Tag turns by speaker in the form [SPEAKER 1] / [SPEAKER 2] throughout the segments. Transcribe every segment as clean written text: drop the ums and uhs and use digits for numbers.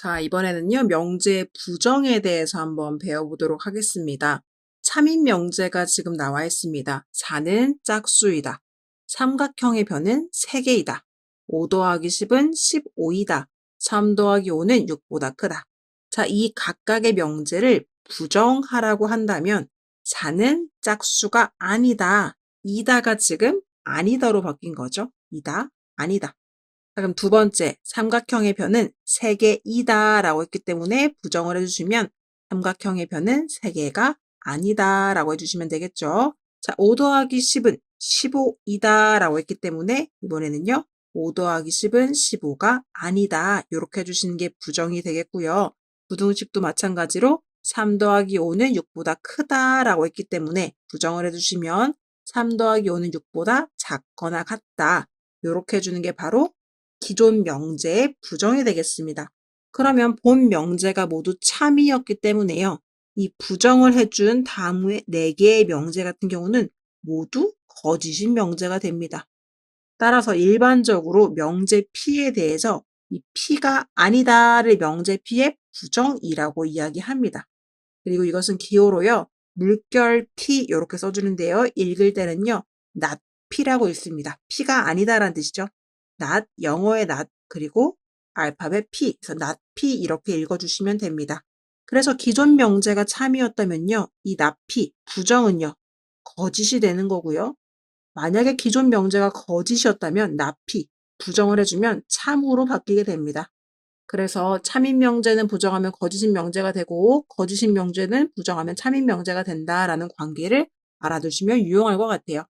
[SPEAKER 1] 자, 이번에는요, 명제의 부정에 대해서 한번 배워보도록 하겠습니다. 참인 명제가 지금 나와 있습니다. 4는 짝수이다. 삼각형의 변은 3개이다. 5 더하기 10은 15이다. 3 더하기 5는 6보다 크다. 자, 이 각각의 명제를 부정하라고 한다면 4는 짝수가 아니다. 이다가 지금 아니다로 바뀐 거죠. 이다, 아니다. 자, 그럼 두 번째, 삼각형의 변은 3개이다 라고 했기 때문에 부정을 해주시면 삼각형의 변은 3개가 아니다 라고 해주시면 되겠죠. 자, 5 더하기 10은 15이다 라고 했기 때문에 이번에는요, 5 더하기 10은 15가 아니다. 이렇게 해주시는 게 부정이 되겠고요. 부등식도 마찬가지로 3 더하기 5는 6보다 크다 라고 했기 때문에 부정을 해주시면 3 더하기 5는 6보다 작거나 같다. 이렇게 해주는 게 바로 기존 명제의 부정이 되겠습니다. 그러면 본 명제가 모두 참이었기 때문에요. 이 부정을 해준 다음의 4개의 명제 같은 경우는 모두 거짓인 명제가 됩니다. 따라서 일반적으로 명제 P에 대해서 이 P가 아니다를 명제 P의 부정이라고 이야기합니다. 그리고 이것은 기호로요. 물결 P 이렇게 써주는데요. 읽을 때는요. not P라고 읽습니다. P가 아니다라는 뜻이죠. not, 영어의 not, 그리고 알파벳 P, 그래서 not P 이렇게 읽어주시면 됩니다. 그래서 기존 명제가 참이었다면요. 이 not P, 부정은요. 거짓이 되는 거고요. 만약에 기존 명제가 거짓이었다면 not P, 부정을 해주면 참으로 바뀌게 됩니다. 그래서 참인 명제는 부정하면 거짓인 명제가 되고 거짓인 명제는 부정하면 참인 명제가 된다라는 관계를 알아두시면 유용할 것 같아요.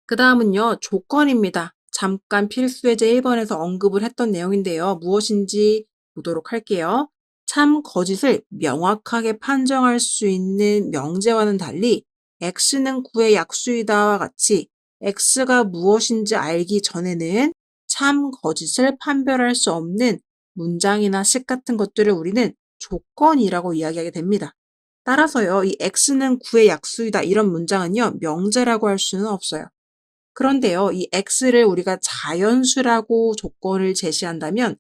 [SPEAKER 1] 그 다음은요. 조건입니다. 잠깐 필수예제 1번에서 언급을 했던 내용인데요. 무엇인지 보도록 할게요. 참, 거짓을 명확하게 판정할 수 있는 명제와는 달리 x는 9의 약수이다와 같이 x가 무엇인지 알기 전에는 참, 거짓을 판별할 수 없는 문장이나 식 같은 것들을 우리는 조건이라고 이야기하게 됩니다. 따라서요, 이 x는 9의 약수이다 이런 문장은요, 명제라고 할 수는 없어요. 그런데요, 이 x를 우리가 자연수라고 조건을 제시한다면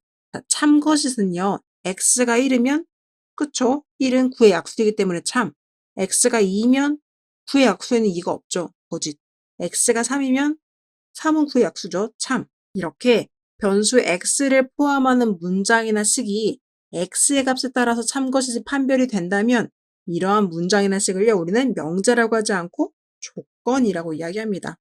[SPEAKER 1] 참거짓은요, x가 1이면 그쵸? 1은 9의 약수이기 때문에 참. x가 2면 9의 약수에는 2가 없죠. 거짓. x가 3이면 3은 9의 약수죠. 참. 이렇게 변수 x를 포함하는 문장이나 식이 x의 값에 따라서 참거짓이 판별이 된다면 이러한 문장이나 식을요, 우리는 명제라고 하지 않고 조건이라고 이야기합니다.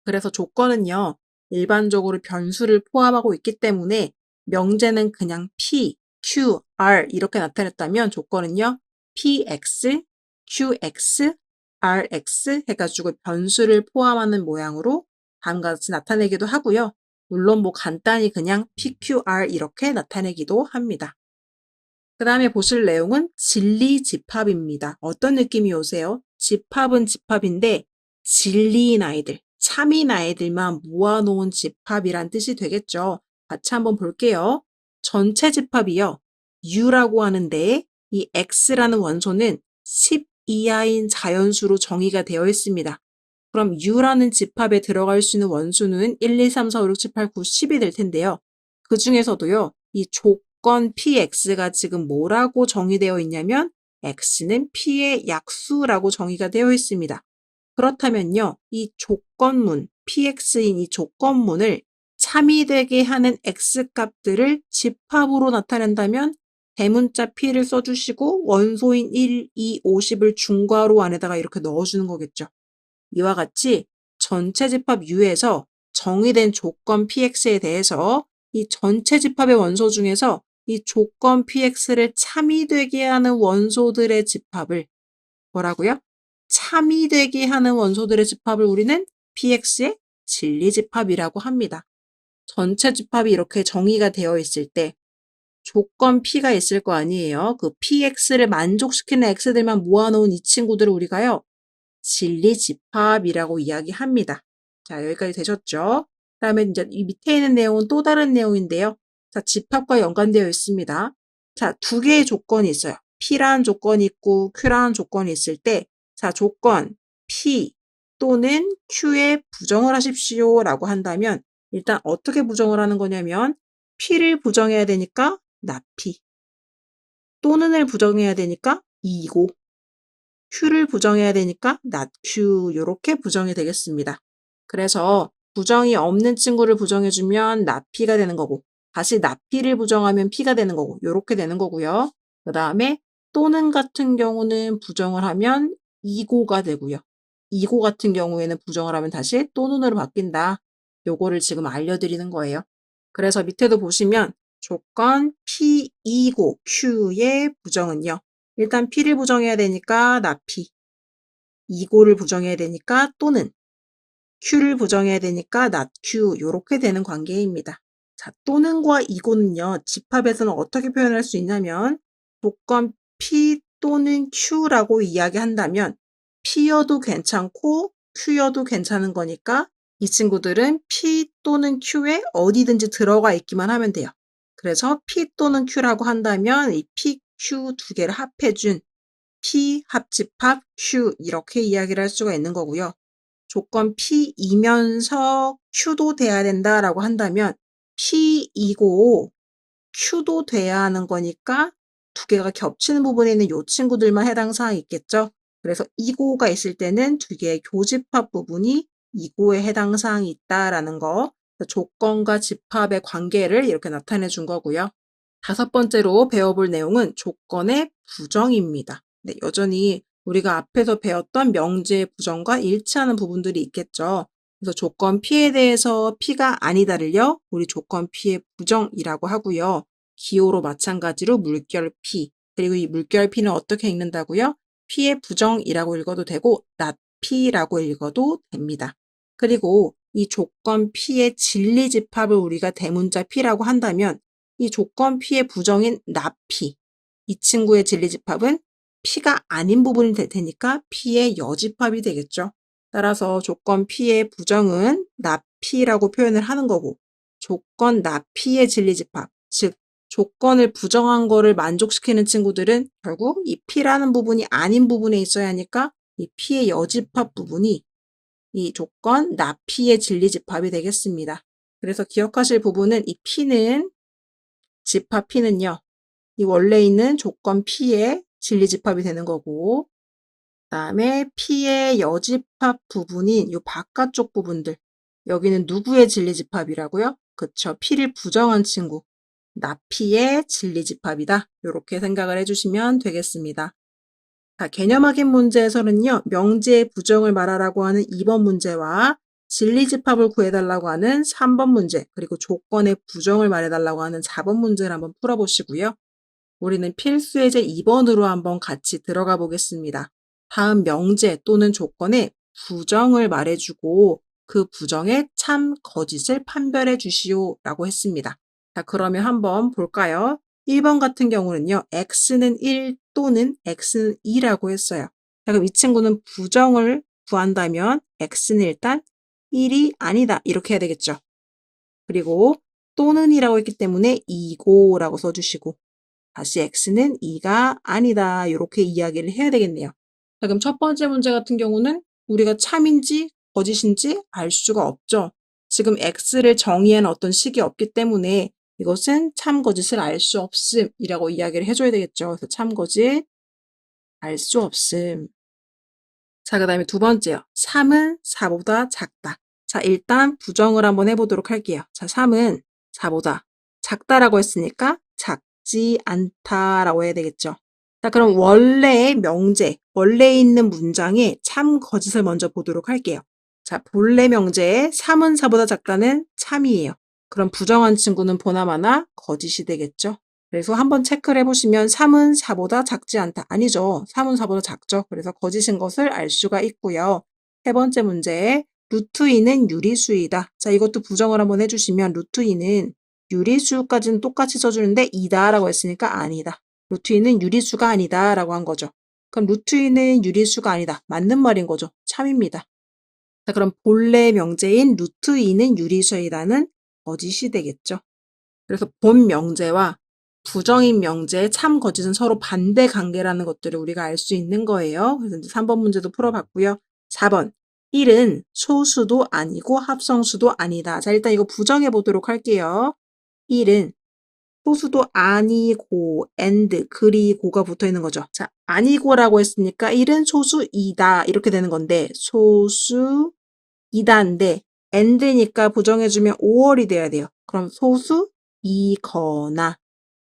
[SPEAKER 1] 그래서 조건은요, 일반적으로 변수를 포함하고 있기 때문에 명제는 그냥 P, Q, R 이렇게 나타냈다면 조건은요, PX, QX, RX 해가지고 변수를 포함하는 모양으로 다음과 같이 나타내기도 하고요. 물론 뭐 간단히 그냥 PQR 이렇게 나타내기도 합니다. 그 다음에 보실 내용은 진리 집합입니다. 어떤 느낌이 오세요? 집합은 집합인데 진리인 아이들, 참인 아이들만 모아놓은 집합이란 뜻이 되겠죠. 같이 한번 볼게요. 전체 집합이요. U라고 하는데 이 X라는 원소는 10 이하인 자연수로 정의가 되어 있습니다. 그럼 U라는 집합에 들어갈 수 있는 원수는 1, 2, 3, 4, 5, 6, 7, 8, 9, 10이 될 텐데요. 그 중에서도요. 이 조건 PX가 지금 뭐라고 정의되어 있냐면 X는 P의 약수라고 정의가 되어 있습니다. 그렇다면요. 이 조건문, PX인 이 조건문을 참이 되게 하는 X값들을 집합으로 나타낸다면 대문자 P를 써주시고 원소인 1, 2, 50을 중괄호 안에다가 이렇게 넣어주는 거겠죠. 이와 같이 전체 집합 U에서 정의된 조건 PX에 대해서 이 전체 집합의 원소 중에서 이 조건 PX를 참이 되게 하는 원소들의 집합을 뭐라고요? 참이 되게 하는 원소들의 집합을 우리는 PX의 진리 집합이라고 합니다. 전체 집합이 이렇게 정의가 되어 있을 때 조건 P가 있을 거 아니에요. 그 PX를 만족시키는 X들만 모아놓은 이 친구들을 우리가요. 진리 집합이라고 이야기합니다. 자, 여기까지 되셨죠? 그 다음에 이제 이 밑에 있는 내용은 또 다른 내용인데요. 자, 집합과 연관되어 있습니다. 자, 두 개의 조건이 있어요. P라는 조건이 있고 Q라는 조건이 있을 때, 자, 조건 P 또는 Q에 부정을 하십시오 라고 한다면 일단 어떻게 부정을 하는 거냐면 P를 부정해야 되니까 나피. 또는을 부정해야 되니까 이고. Q를 부정해야 되니까 not Q. 이렇게 부정이 되겠습니다. 그래서 부정이 없는 친구를 부정해주면 나피가 되는 거고, 다시 나피를 부정하면 피가 되는 거고, 이렇게 되는 거고요. 그 다음에 또는 같은 경우는 부정을 하면 이고가 되고요. 이고 같은 경우에는 부정을 하면 다시 또는으로 바뀐다. 요거를 지금 알려드리는 거예요. 그래서 밑에도 보시면 조건 P, 이고, Q의 부정은요. 일단 P를 부정해야 되니까 나피, 이고를 부정해야 되니까 또는, Q를 부정해야 되니까 not Q. 요렇게 되는 관계입니다. 자, 또는과 이고는요. 집합에서는 어떻게 표현할 수 있냐면 조건 P 또는 Q라고 이야기한다면 P여도 괜찮고 Q여도 괜찮은 거니까 이 친구들은 P 또는 Q에 어디든지 들어가 있기만 하면 돼요. 그래서 P 또는 Q라고 한다면 이 P, Q 두 개를 합해준 P 합집합 Q 이렇게 이야기를 할 수가 있는 거고요. 조건 P이면서 Q도 돼야 된다라고 한다면 P이고 Q도 돼야 하는 거니까 두 개가 겹치는 부분에 있는 이 친구들만 해당 사항이 있겠죠. 그래서 이고가 있을 때는 두 개의 교집합 부분이 이고에 해당 사항이 있다라는 거. 조건과 집합의 관계를 이렇게 나타내 준 거고요. 다섯 번째로 배워볼 내용은 조건의 부정입니다. 네, 여전히 우리가 앞에서 배웠던 명제의 부정과 일치하는 부분들이 있겠죠. 그래서 조건 P에 대해서 P가 아니다를요, 우리 조건 P의 부정이라고 하고요. 기호로 마찬가지로 물결 P, 그리고 이 물결 P는 어떻게 읽는다고요? P의 부정이라고 읽어도 되고 not P라고 읽어도 됩니다. 그리고 이 조건 P의 진리집합을 우리가 대문자 P라고 한다면 이 조건 P의 부정인 not P, 이 친구의 진리집합은 P가 아닌 부분이 될 테니까 P의 여집합이 되겠죠. 따라서 조건 P의 부정은 not P라고 표현을 하는 거고, 조건 not P의 진리집합, 즉 조건을 부정한 거를 만족시키는 친구들은 결국 이 P라는 부분이 아닌 부분에 있어야 하니까 이 P의 여집합 부분이 이 조건 not P의 진리집합이 되겠습니다. 그래서 기억하실 부분은 이 P는, 집합 P는요, 이 원래 있는 조건 P의 진리집합이 되는 거고, 그다음에 P의 여집합 부분인 이 바깥쪽 부분들, 여기는 누구의 진리집합이라고요? 그쵸, P를 부정한 친구, not P의 진리집합이다. 이렇게 생각을 해주시면 되겠습니다. 자, 개념 확인 문제에서는요, 명제의 부정을 말하라고 하는 2번 문제와 진리집합을 구해달라고 하는 3번 문제, 그리고 조건의 부정을 말해달라고 하는 4번 문제를 한번 풀어보시고요. 우리는 필수 예제 2번으로 한번 같이 들어가 보겠습니다. 다음 명제 또는 조건의 부정을 말해주고 그 부정의 참, 거짓을 판별해 주시오 라고 했습니다. 자, 그러면 한번 볼까요? 1번 같은 경우는요, x는 1 또는 x는 2라고 했어요. 자, 그럼 이 친구는 부정을 구한다면 x는 일단 1이 아니다 이렇게 해야 되겠죠. 그리고 또는 이라고 했기 때문에 2고라고 써주시고, 다시 x는 2가 아니다 이렇게 이야기를 해야 되겠네요. 자, 그럼 첫 번째 문제 같은 경우는 우리가 참인지 거짓인지 알 수가 없죠. 지금 x를 정의한 어떤 식이 없기 때문에 이것은 참, 거짓을 알 수 없음이라고 이야기를 해줘야 되겠죠. 그래서 참, 거짓 알 수 없음. 자, 그 다음에 두 번째요. 3은 4보다 작다. 자, 일단 부정을 한번 해보도록 할게요. 자, 3은 4보다 작다라고 했으니까 작지 않다라고 해야 되겠죠. 자, 그럼 원래의 명제, 원래 있는 문장의 참, 거짓을 먼저 보도록 할게요. 자, 본래 명제에 3은 4보다 작다는 참이에요. 그럼 부정한 친구는 보나마나 거짓이 되겠죠. 그래서 한번 체크를 해보시면 3은 4보다 작지 않다. 아니죠. 3은 4보다 작죠. 그래서 거짓인 것을 알 수가 있고요. 세 번째 문제, 루트 2는 유리수이다. 자, 이것도 부정을 한번 해주시면 루트 2는 유리수까지는 똑같이 써주는데 2다라고 했으니까 아니다. 루트 2는 유리수가 아니다 라고 한 거죠. 그럼 루트 2는 유리수가 아니다. 맞는 말인 거죠. 참입니다. 자, 그럼 본래 명제인 루트 2는 유리수이다는 거짓이 되겠죠. 그래서 본 명제와 부정인 명제의 참, 거짓은 서로 반대 관계라는 것들을 우리가 알 수 있는 거예요. 그래서 이제 3번 문제도 풀어봤고요. 4번. 1은 소수도 아니고 합성수도 아니다. 자, 일단 이거 부정해 보도록 할게요. 1은 소수도 아니고, and, 그리고가 붙어 있는 거죠. 자, 아니고라고 했으니까 1은 소수이다. 이렇게 되는 건데, 소수이다인데, and니까 부정해주면 5월이 돼야 돼요. 그럼 소수이거나,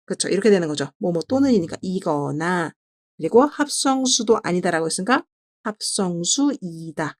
[SPEAKER 1] 그렇죠. 이렇게 되는 거죠. 뭐뭐 또는이니까 이거나, 그리고 합성수도 아니다라고 했으니까 합성수이다.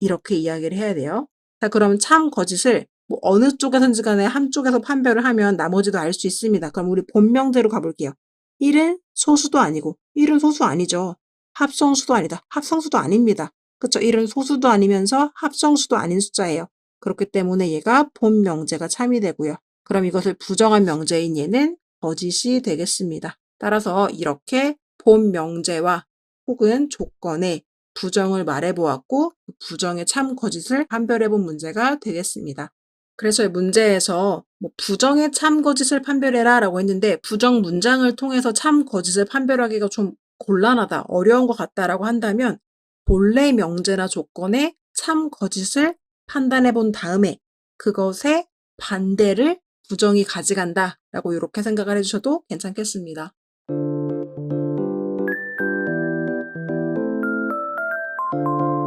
[SPEAKER 1] 이렇게 이야기를 해야 돼요. 자, 그럼 참, 거짓을 뭐 어느 쪽에선지 간에 한쪽에서 판별을 하면 나머지도 알 수 있습니다. 그럼 우리 본명대로 가볼게요. 1은 소수도 아니고 1은 소수 아니죠. 합성수도 아니다. 합성수도 아닙니다. 그쵸? 1은 소수도 아니면서 합성수도 아닌 숫자예요. 그렇기 때문에 얘가 본명제가 참이 되고요. 그럼 이것을 부정한 명제인 얘는 거짓이 되겠습니다. 따라서 이렇게 본명제와 혹은 조건에 부정을 말해보았고 그 부정의 참 거짓을 판별해본 문제가 되겠습니다. 그래서 이 문제에서 뭐 부정의 참 거짓을 판별해라 라고 했는데 부정 문장을 통해서 참 거짓을 판별하기가 좀 곤란하다, 어려운 것 같다라고 한다면 본래 명제나 조건의 참 거짓을 판단해 본 다음에 그것의 반대를 부정이 가져간다 라고 이렇게 생각을 해주셔도 괜찮겠습니다.